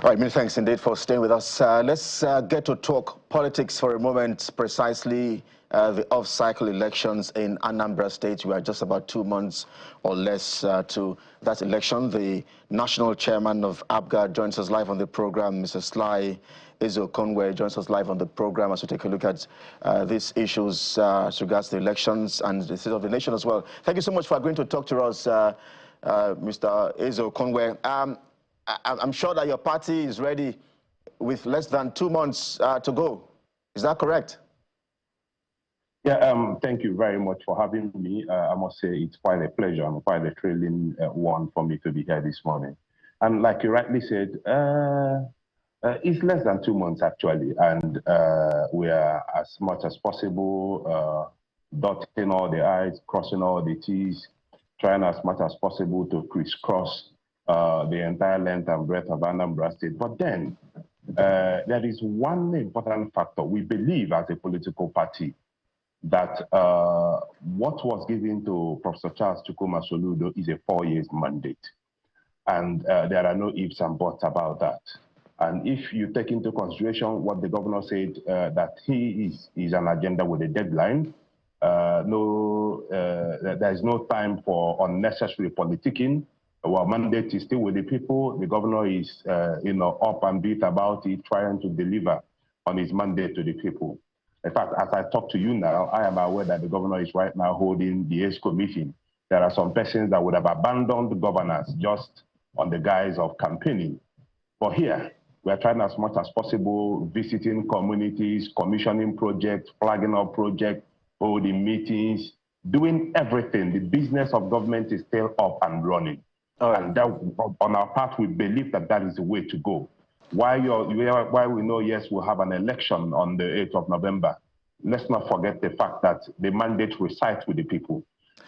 All right, many thanks indeed for staying with us. Let's get to talk politics for a moment, precisely the off-cycle elections in Anambra State. We are just about 2 months or less to that election. The national chairman of APGA joins us live on the program. Mr. Sly Ezeokonwe joins us live on the program as we take a look at these issues as regards to the elections and the state of the nation as well. Thank you so much for agreeing to talk to us, Mr. Ezeokonwe. I'm sure that your party is ready with less than 2 months to go. Is that correct? Yeah, thank you very much for having me. I must say it's quite a pleasure and quite a thrilling one for me to be here this morning. And like you rightly said, it's less than 2 months actually, and we are as much as possible dotting all the I's, crossing all the T's, trying as much as possible to crisscross the entire length and breadth of Anambra State. But then there is one important factor. We believe as a political party that what was given to Professor Charles Chukwuma Soludo is a 4-year mandate. And there are no ifs and buts about that. And if you take into consideration what the governor said, that he is an agenda with a deadline, there is no time for unnecessary politicking. Our mandate is still with the people. The governor is, up and beat about it, trying to deliver on his mandate to the people. In fact, as I talk to you now, I am aware that the governor is right now holding the ESCO meeting. There are some persons that would have abandoned the governors just on the guise of campaigning. But here, we are trying as much as possible, visiting communities, commissioning projects, flagging up projects, holding meetings, doing everything. The business of government is still up and running. And that, on our part, we believe that that is the way to go. Why we know, yes, we'll have an election on the 8th of November, let's not forget the fact that the mandate resides with the people.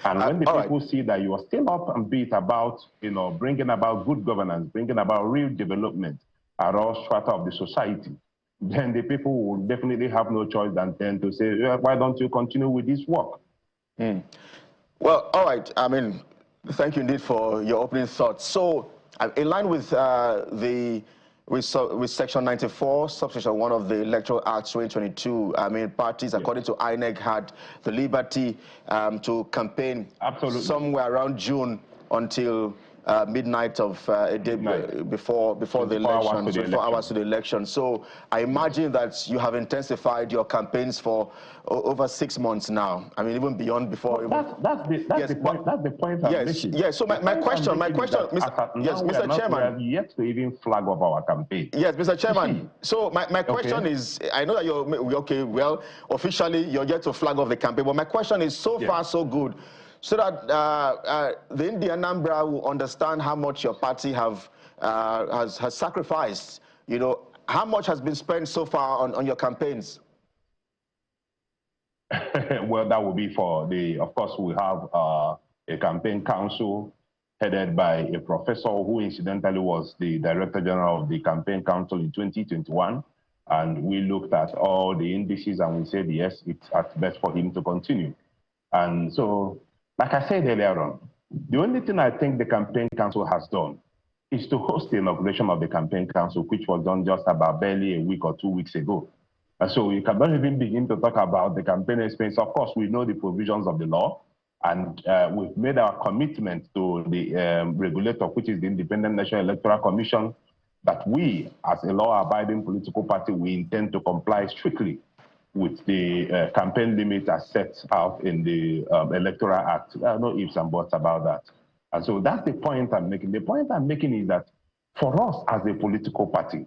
And when the people see that you are still up and beat about, bringing about good governance, bringing about real development at all strata of the society, then the people will definitely have no choice than then to say, why don't you continue with this work? Well, all right. I mean, thank you indeed for your opening thoughts. So, in line with with Section 94, Subsection 1 of the Electoral Act 2022, I mean, parties, according to INEC, had the liberty to campaign somewhere around June until midnight of a day before the election, 24 hours to the election. So I imagine that you have intensified your campaigns for over 6 months now. I mean, even beyond before. Well, that's the point I'm making. Yes. So my question, Mr. Chairman, we have yet to even flag up our campaign. Yes, Mr. Chairman. So my question is, I know that you're well, officially you're yet to flag off the campaign, but my question is, so far so good, so that the Indian Anambra will understand how much your party has sacrificed. How much has been spent so far on your campaigns? Well, that will be of course, we have a campaign council headed by a professor who incidentally was the Director General of the Campaign Council in 2021. And we looked at all the indices and we said, yes, it's at best for him to continue. And so, like I said earlier on, the only thing I think the Campaign Council has done is to host the inauguration of the Campaign Council, which was done just about barely a week or 2 weeks ago. And so we cannot even begin to talk about the campaign expense. Of course, we know the provisions of the law, and we've made our commitment to the regulator, which is the Independent National Electoral Commission, that we, as a law-abiding political party, we intend to comply strictly with the campaign limit as set out in the Electoral Act. There are no ifs and buts about that. And so that's the point I'm making. The point I'm making is that for us as a political party,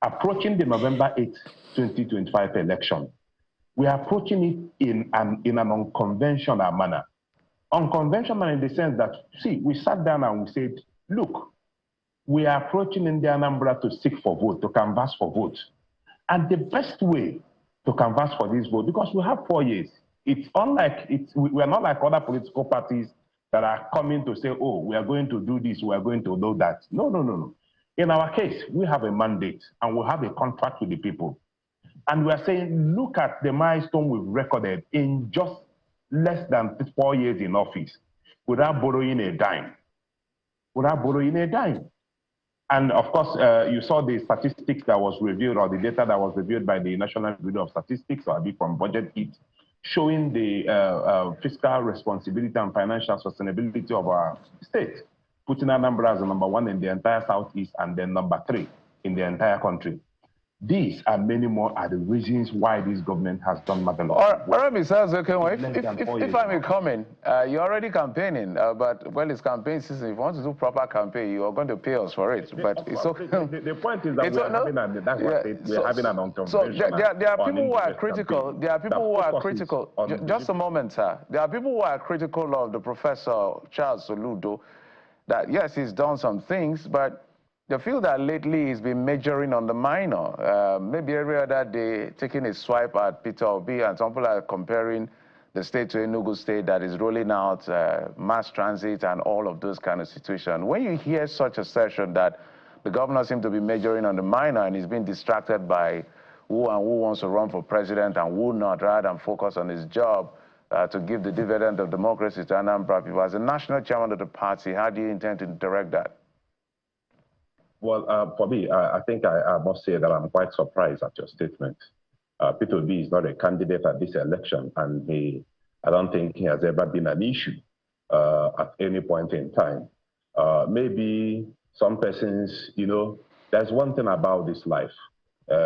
approaching the November 8th, 2025 election, we are approaching it in an unconventional manner. Unconventional in the sense that, see, we sat down and we said, look, we are approaching India Anambra to seek for vote, to canvass for vote. And the best way to canvass for this vote, because we have 4 years, we are not like other political parties that are coming to say, oh, we are going to do this, we are going to do that. No. In our case, we have a mandate and we have a contract with the people. And we are saying, look at the milestone we've recorded in just less than 4 years in office without borrowing a dime. And of course, you saw the statistics that was reviewed, or the data that was reviewed by the National Bureau of Statistics, or from Budget Heat, showing the fiscal responsibility and financial sustainability of our state, putting Anambra as #1 in the entire Southeast and then #3 in the entire country. These and many more are the reasons why this government has done marvelous. All right, Mr. Azokenwa, if I may come in, you're already campaigning, but when it's campaign season, if you want to do proper campaign, you are going to pay us for it. But it's okay. The point is that we're having an unconventional. So there are people who are critical. Campaign. There are people who are critical. Just a moment, sir. There are people who are critical of the Professor Charles Soludo. That yes, he's done some things, but they feel that lately he's been majoring on the minor. Maybe every other day, taking a swipe at Peter Obi, and some people are comparing the state to Enugu state that is rolling out mass transit and all of those kind of situations. When you hear such a session that the governor seems to be majoring on the minor and he's been distracted by who wants to run for president and who not, rather than focus on his job to give the dividend of democracy to Anambra people. As a national chairman of the party, how do you intend to direct that? Well, for me, I think I must say that I'm quite surprised at your statement. Peter Obi is not a candidate at this election, and I don't think he has ever been an issue at any point in time. Maybe some persons, there's one thing about this life.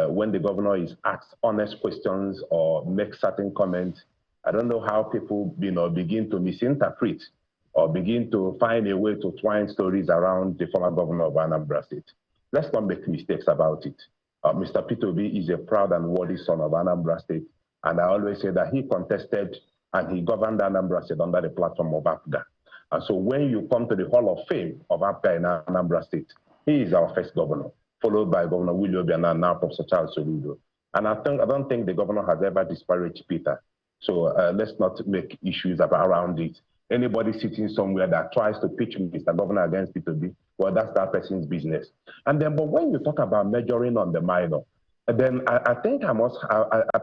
When the governor is asked honest questions or makes certain comments, I don't know how people, begin to misinterpret or begin to find a way to twine stories around the former governor of Anambra State. Let's not make mistakes about it. Mr. Peter Obi is a proud and worthy son of Anambra State, and I always say that he contested and he governed Anambra State under the platform of APGA. And so when you come to the Hall of Fame of APGA in Anambra State, he is our first governor, followed by Governor Willie Obianọ and now Professor Charles Soludo. And I don't think the governor has ever disparaged Peter. So let's not make issues around it. Anybody sitting somewhere that tries to pitch Mr. Governor against Peter Obi, well, that's that person's business. And then, but when you talk about measuring on the minor, then I think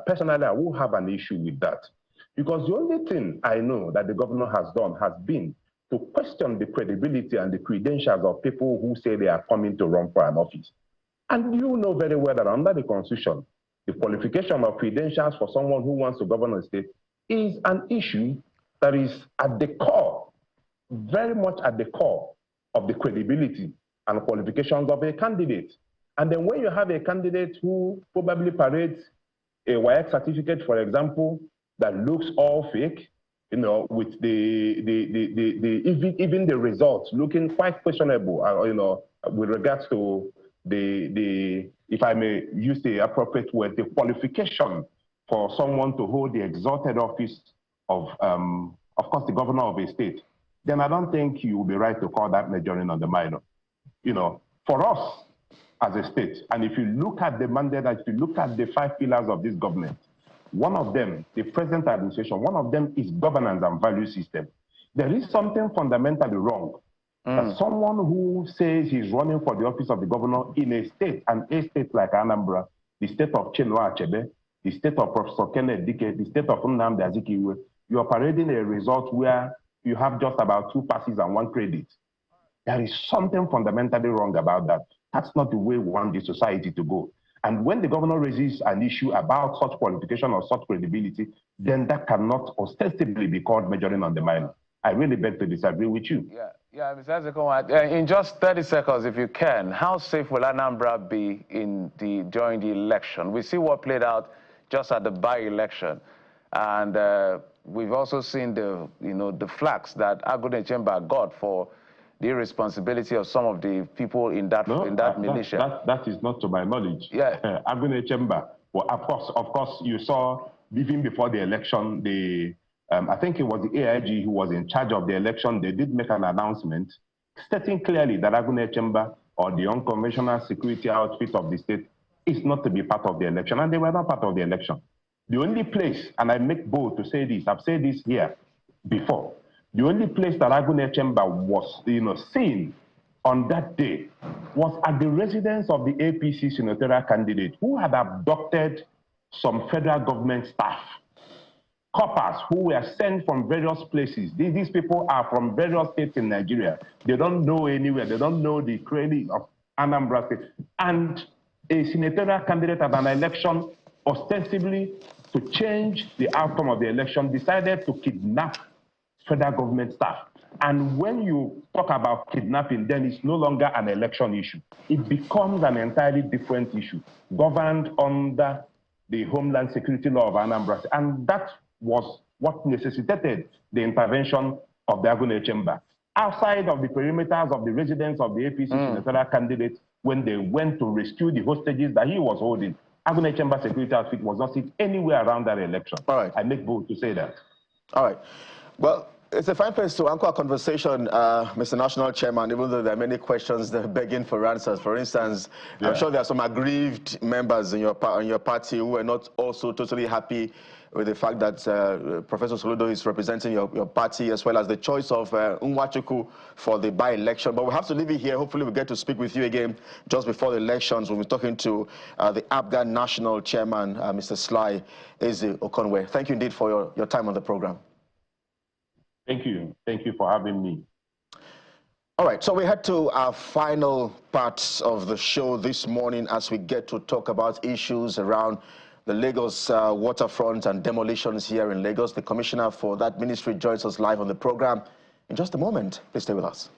personally, I will have an issue with that. Because the only thing I know that the governor has done has been to question the credibility and the credentials of people who say they are coming to run for an office. And you know very well that under the Constitution, the qualification of credentials for someone who wants to govern a state is an issue that is at the core, very much at the core of the credibility and qualifications of a candidate. And then when you have a candidate who probably parades a WAEC certificate, for example, that looks all fake, with even the results looking quite questionable, with regards to the if I may use the appropriate word, the qualification for someone to hold the exalted office of course, the governor of a state, then I don't think you will be right to call that majoring on the minor. For us as a state, and if you look at the mandate, if you look at the 5 pillars of this government, one of them, the present administration, one of them is governance and value system. There is something fundamentally wrong. That someone who says he's running for the office of the governor in a state, and a state like Anambra, the state of Chinua Achebe, the state of Professor Kenneth Dike, the state of Nnamdi Azikiwe, you are parading a result where you have just about 2 passes and 1 credit. There is something fundamentally wrong about that. That's not the way we want the society to go. And when the governor raises an issue about such qualification or such credibility, then that cannot ostensibly be called majoring on the minor. I really beg to disagree with you. Yeah, Mr. Azokenwa, in just 30 seconds, if you can, how safe will Anambra be during the election? We see what played out just at the by-election, and we've also seen the flags that Agunde Chamber got for the irresponsibility of some of the people in that militia. That is not to my knowledge. Yeah, Agunde Chamber. Well, of course, you saw even before the election, I think it was the AIG who was in charge of the election. They did make an announcement stating clearly that Agunde Chamber, or the unconventional security outfit of the state, is not to be part of the election, and they were not part of the election. The only place, and I make bold to say this, I've said this here before, the only place that Agunde Chamber was seen on that day was at the residence of the APC senatorial candidate who had abducted some federal government staff, coppers who were sent from various places. These people are from various states in Nigeria. They don't know anywhere. They don't know the credit of Anambra State. And a senatorial candidate at an election, ostensibly to change the outcome of the election, decided to kidnap federal government staff. And when you talk about kidnapping, then it's no longer an election issue. It becomes an entirely different issue, governed under the Homeland Security Law of Anambra. And that was what necessitated the intervention of the Agune Chamber. Outside of the perimeters of the residence of the APC senatorial candidate, when they went to rescue the hostages that he was holding, Agune Chamber security outfit was not seen anywhere around that election. All right. I make bold to say that. All right. Well, it's a fine place to anchor a conversation, Mr. National Chairman, even though there are many questions that are begging for answers. For instance, I'm sure there are some aggrieved members in your party who are not also totally happy with the fact that Professor Soludo is representing your party, as well as the choice of Nwachukwu for the by-election. But we have to leave it here. Hopefully we get to speak with you again just before the elections when we're talking to the APGA National Chairman, Mr. Sly Eze Okonwe. Thank you indeed for your time on the program. Thank you. Thank you for having me. All right, so we head to our final part of the show this morning as we get to talk about issues around the Lagos waterfront and demolitions here in Lagos. The commissioner for that ministry joins us live on the program in just a moment. Please stay with us.